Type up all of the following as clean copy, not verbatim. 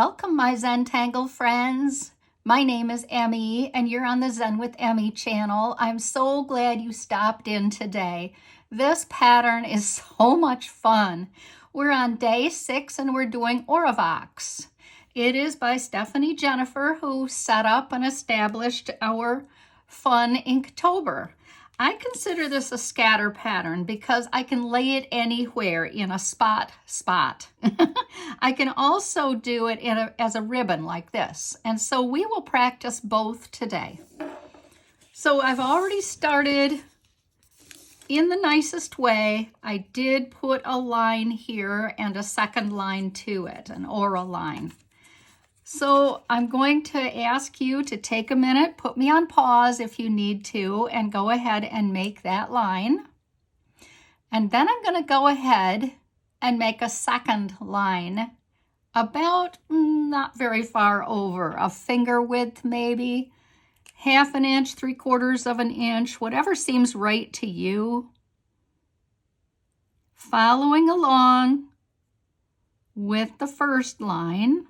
Welcome, my Zentangle friends. My name is Emmy, and you're on the Zen with Emmy channel. I'm so glad you stopped in today. This pattern is so much fun. We're on day 6, and we're doing Aurivox. It is by Stephanie Jennifer, who set up and established our fun Inktober. I consider this a scatter pattern because I can lay it anywhere in a spot. I can also do it as a ribbon like this. And so we will practice both today. So I've already started in the nicest way. I did put a line here and a second line to it, an aura line. So I'm going to ask you to take a minute, put me on pause if you need to, and go ahead and make that line. And then I'm going to go ahead and make a second line about not very far over, a finger width maybe, 1/2 inch, 3/4 of an inch, whatever seems right to you. Following along with the first line.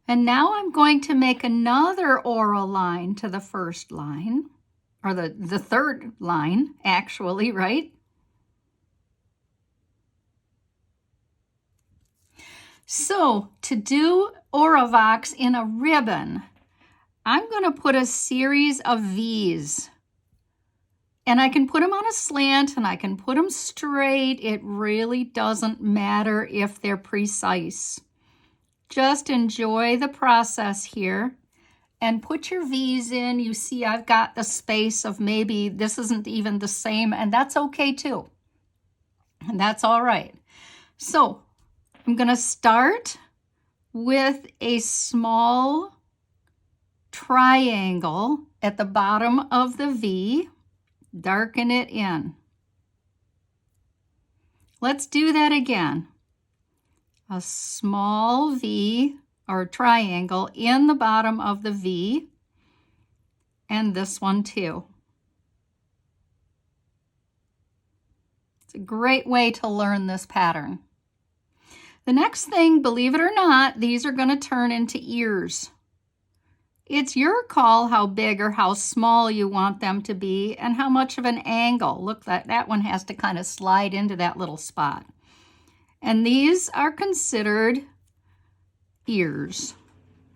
And now I'm going to make another aura line to the first line, or the third line, actually, right? So to do Aurivox in a ribbon, I'm going to put a series of V's. And I can put them on a slant and I can put them straight. It really doesn't matter if they're precise. Just enjoy the process here and put your V's in. You see I've got the space of maybe this isn't even the same, and that's okay too. And that's all right. So I'm going to start with a small triangle at the bottom of the V. Darken it in. Let's do that again. A small V or triangle in the bottom of the V, and this one too. It's a great way to learn this pattern. The next thing, believe it or not, these are going to turn into ears. It's your call how big or how small you want them to be and how much of an angle. Look, that one has to kind of slide into that little spot. And these are considered ears.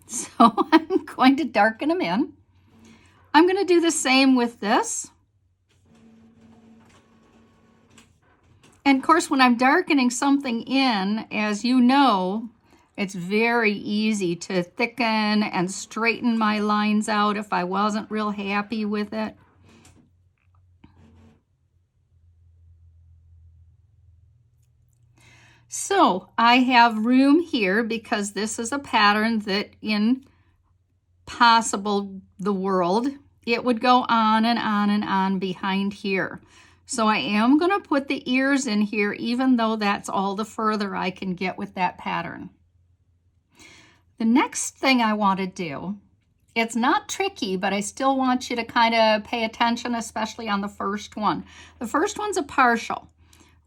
So I'm going to darken them in. I'm going to do the same with this. And of course, when I'm darkening something in, as you know, it's very easy to thicken and straighten my lines out if I wasn't real happy with it. So I have room here because this is a pattern that in possible the world, it would go on and on and on behind here. So I am going to put the ears in here, even though that's all the further I can get with that pattern. The next thing I want to do, it's not tricky, but I still want you to kind of pay attention, especially on the first one. The first one's a partial.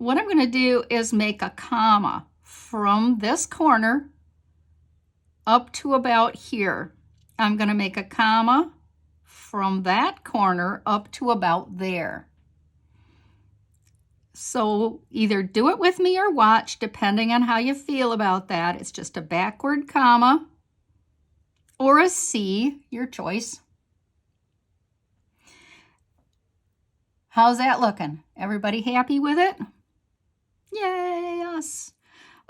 What I'm going to do is make a comma from this corner up to about here. I'm going to make a comma from that corner up to about there. So either do it with me or watch, depending on how you feel about that. It's just a backward comma or a C, your choice. How's that looking? Everybody happy with it? Yay, us.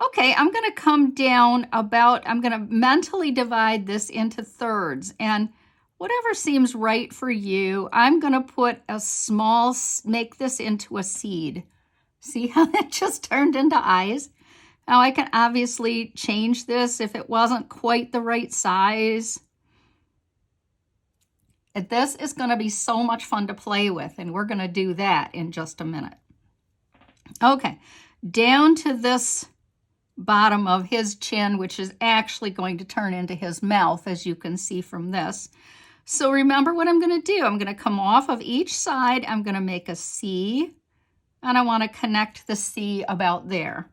Okay, I'm going to come down about, I'm going to mentally divide this into thirds, and whatever seems right for you, I'm going to put a small, make this into a seed. See how that just turned into eyes? Now I can obviously change this if it wasn't quite the right size. This is going to be so much fun to play with, and we're going to do that in just a minute. Okay, down to this bottom of his chin, which is actually going to turn into his mouth, as you can see from this. So remember what I'm going to do. I'm going to come off of each side. I'm going to make a C and I want to connect the C about there.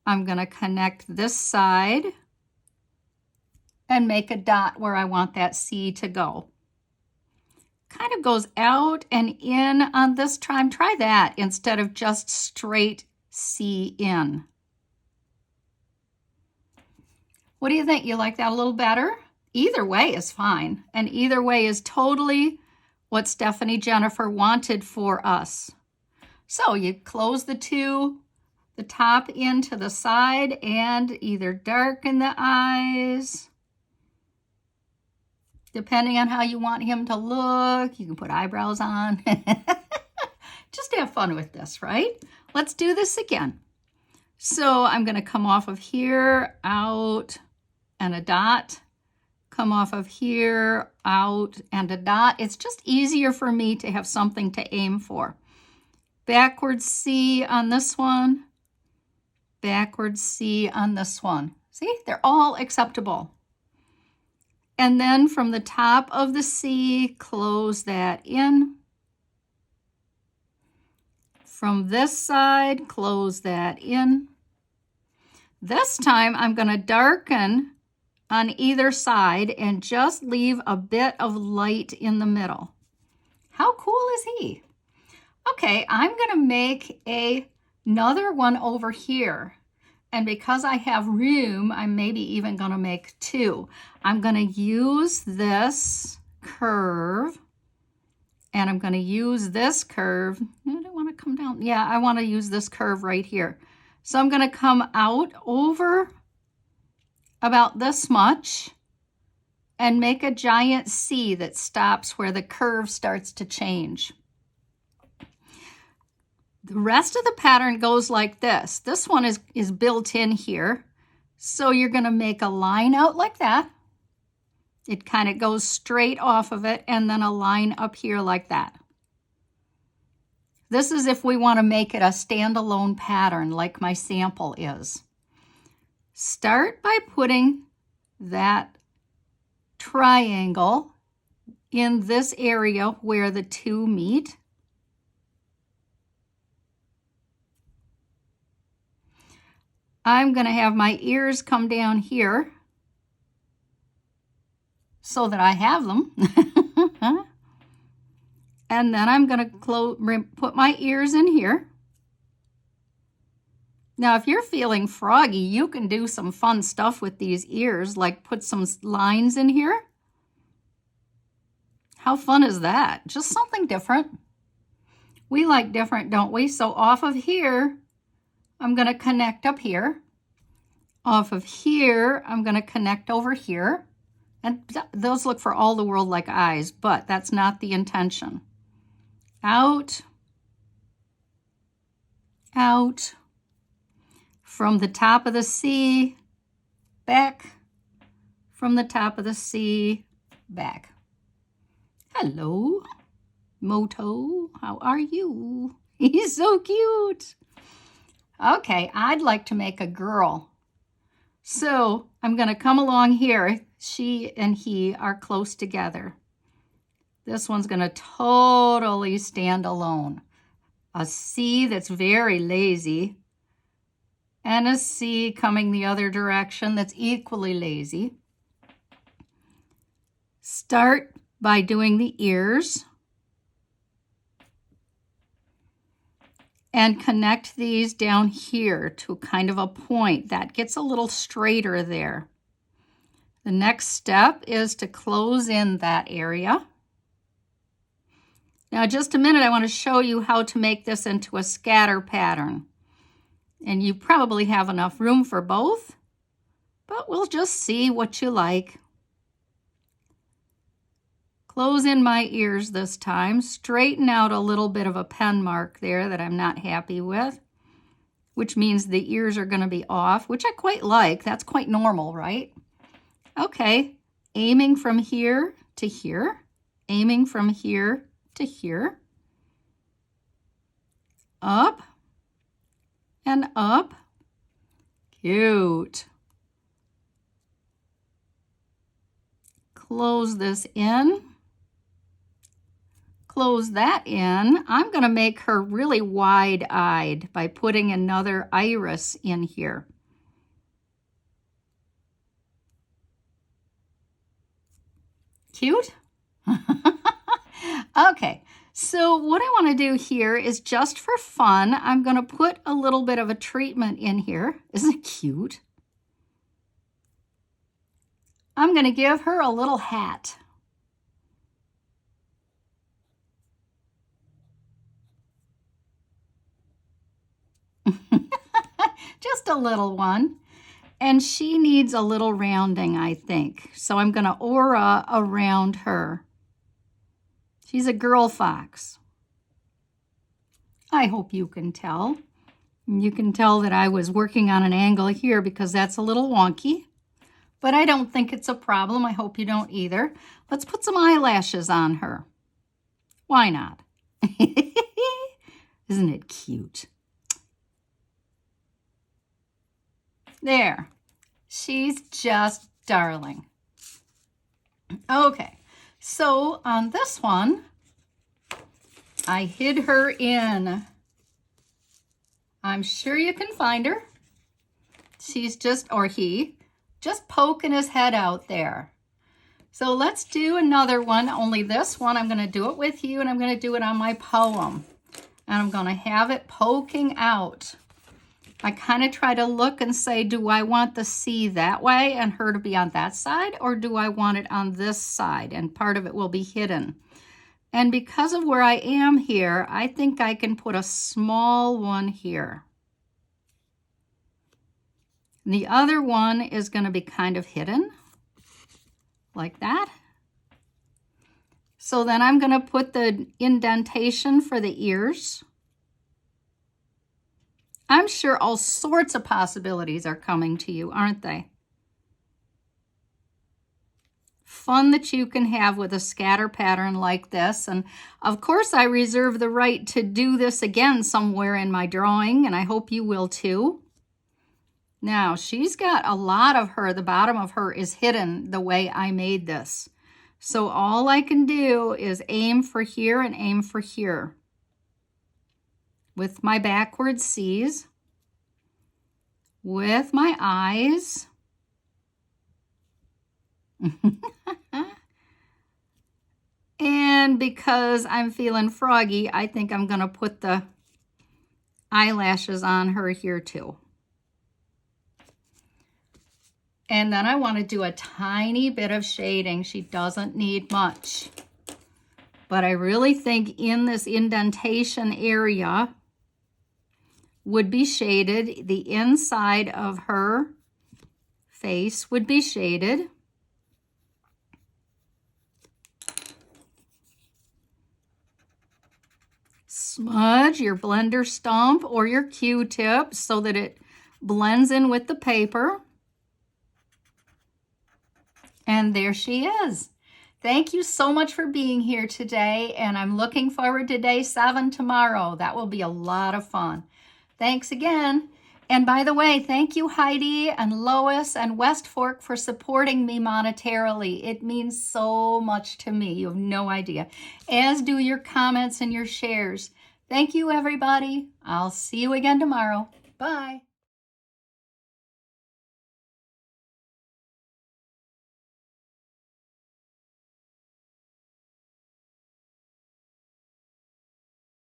I'm going to connect this side and make a dot where I want that C to go. Kind of goes out and in on this time. Try that instead of just straight C in. What do you think? You like that a little better? Either way is fine, and either way is totally what Stephanie Jennifer wanted for us. So you close the top into the side and either darken the eyes, depending on how you want him to look. You can put eyebrows on. Just have fun with this, right? Let's do this again. So I'm going to come off of here, out, and a dot. Come off of here, out, and a dot. It's just easier for me to have something to aim for. Backwards C on this one. Backwards C on this one. See, they're all acceptable. And then from the top of the C, close that in. From this side, close that in. This time I'm going to darken on either side and just leave a bit of light in the middle. How cool is he? Okay, I'm going to make another one over here. And because I have room, I'm maybe even going to make two. I'm going to use this curve, and I'm going to use this curve. I don't want to come down. Yeah, I want to use this curve right here. So I'm going to come out over about this much and make a giant C that stops where the curve starts to change. The rest of the pattern goes like this. This one is built in here. So you're going to make a line out like that. It kind of goes straight off of it, and then a line up here like that. This is if we want to make it a standalone pattern like my sample is. Start by putting that triangle in this area where the two meet. I'm going to have my ears come down here so that I have them. And then I'm going to put my ears in here. Now, if you're feeling froggy, you can do some fun stuff with these ears, like put some lines in here. How fun is that? Just something different. We like different, don't we? So off of here, I'm going to connect up here. Off of here, I'm going to connect over here. And those look for all the world like eyes, but that's not the intention. Out, out. From the top of the C, back. From the top of the C, back. Hello, Moto. How are you? He's so cute. Okay, I'd like to make a girl. So I'm going to come along here. She and he are close together. This one's going to totally stand alone. A C that's very lazy, and a C coming the other direction that's equally lazy. Start by doing the ears and connect these down here to kind of a point. That gets a little straighter there. The next step is to close in that area. Now, just a minute, I want to show you how to make this into a scatter pattern. And you probably have enough room for both, but we'll just see what you like. Close in my ears this time. Straighten out a little bit of a pen mark there that I'm not happy with, which means the ears are going to be off, which I quite like. That's quite normal, right? Okay, aiming from here to here, aiming from here to here, up and up. Cute. Close this in. close that in, I'm going to make her really wide-eyed by putting another iris in here. Cute? Okay, so what I want to do here is just for fun, I'm going to put a little bit of a treatment in here. Isn't it cute? I'm going to give her a little hat. Just a little one. And she needs a little rounding, I think. So I'm going to aura around her. She's a girl fox. I hope you can tell. You can tell that I was working on an angle here because that's a little wonky. But I don't think it's a problem. I hope you don't either. Let's put some eyelashes on her. Why not? Isn't it cute? There. She's just darling. Okay, so on this one, I hid her in. I'm sure you can find her. She's just, or he, just poking his head out there. So let's do another one, only this one, I'm going to do it with you, and I'm going to do it on my poem. And I'm going to have it poking out. I kind of try to look and say, do I want the C that way and her to be on that side, or do I want it on this side? And part of it will be hidden. And because of where I am here, I think I can put a small one here. The other one is going to be kind of hidden, like that. So then I'm going to put the indentation for the ears. I'm sure all sorts of possibilities are coming to you, aren't they? Fun that you can have with a scatter pattern like this. And of course, I reserve the right to do this again somewhere in my drawing, and I hope you will too. Now, she's got a lot of her, the bottom of her is hidden the way I made this. So all I can do is aim for here and aim for here. With my backward C's, with my eyes, and because I'm feeling froggy, I think I'm going to put the eyelashes on her here too. And then I want to do a tiny bit of shading. She doesn't need much. But I really think in this indentation area would be shaded. The inside of her face would be shaded. Smudge your blender stump or your Q-tip so that it blends in with the paper. And there she is. Thank you so much for being here today, and I'm looking forward to day 7 tomorrow. That will be a lot of fun. Thanks again. And by the way, thank you Heidi and Lois and West Fork for supporting me monetarily. It means so much to me. You have no idea. As do your comments and your shares. Thank you, everybody. I'll see you again tomorrow. Bye.